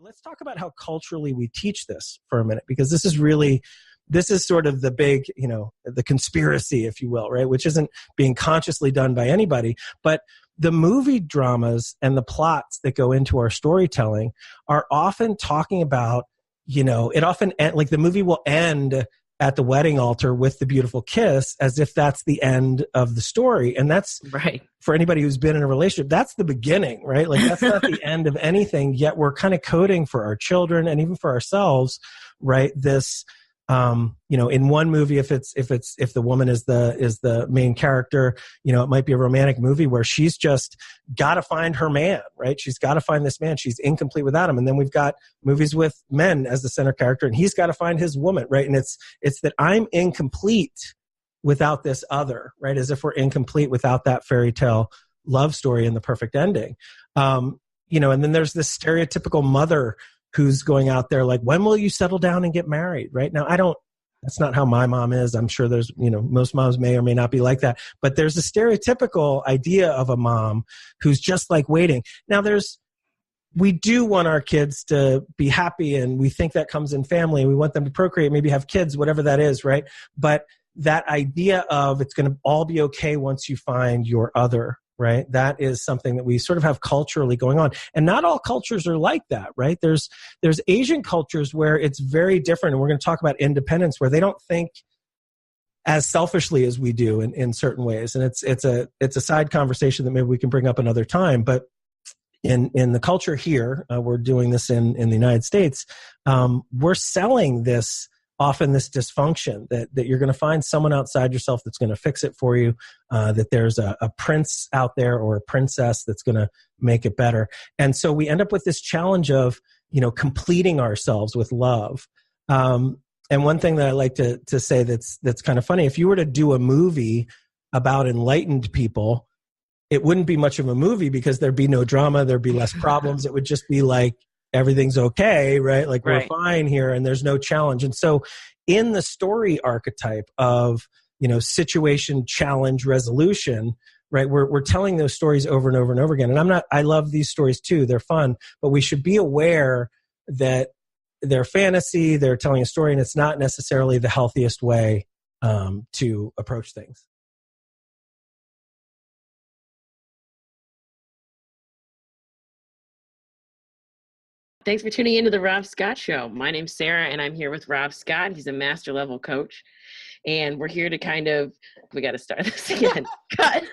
let's talk about how culturally we teach this for a minute, because this is sort of the big, the conspiracy, if you will, right? Which isn't being consciously done by anybody, but the movie dramas and the plots that go into our storytelling are often talking about, it often like the movie will end at the wedding altar with the beautiful kiss, as if that's the end of the story. And that's right. For anybody who's been in a relationship, that's the beginning, right? Like that's not the end of anything, yet we're kind of coding for our children and even for ourselves, right? This, in one movie, if the woman is the main character, it might be a romantic movie where she's just got to find her man, right? She's got to find this man. She's incomplete without him. And then we've got movies with men as the center character, and he's got to find his woman, right? And it's that I'm incomplete without this other, right? As if we're incomplete without that fairy tale love story and the perfect ending. And then there's this stereotypical mother who's going out there like, when will you settle down and get married? Right now, that's not how my mom is. I'm sure there's, most moms may or may not be like that, but there's a stereotypical idea of a mom who's just like waiting. Now we do want our kids to be happy, and we think that comes in family. We want them to procreate, maybe have kids, whatever that is, right? But that idea of it's going to all be okay once you find your other, right? That is something that we sort of have culturally going on. And not all cultures are like that, right? There's Asian cultures where it's very different. And we're going to talk about independence, where they don't think as selfishly as we do in certain ways. And it's a side conversation that maybe we can bring up another time. But in the culture here, we're doing this in the United States, we're selling often this dysfunction that you're going to find someone outside yourself that's going to fix it for you, that there's a prince out there or a princess that's going to make it better. And so we end up with this challenge of, completing ourselves with love. And one thing that I like to say that's kind of funny, if you were to do a movie about enlightened people, it wouldn't be much of a movie because there'd be no drama, there'd be less problems. It would just be like, everything's okay, right? Like we're fine here and there's no challenge. And so in the story archetype of, situation, challenge, resolution, right? We're telling those stories over and over and over again. And I love these stories too. They're fun, but we should be aware that they're fantasy, they're telling a story, and it's not necessarily the healthiest way to approach things. Thanks for tuning into the Rob Scott Show. My name's Sarah, and I'm here with Rob Scott. He's a master level coach. And we're here to we got to start this again. Cut.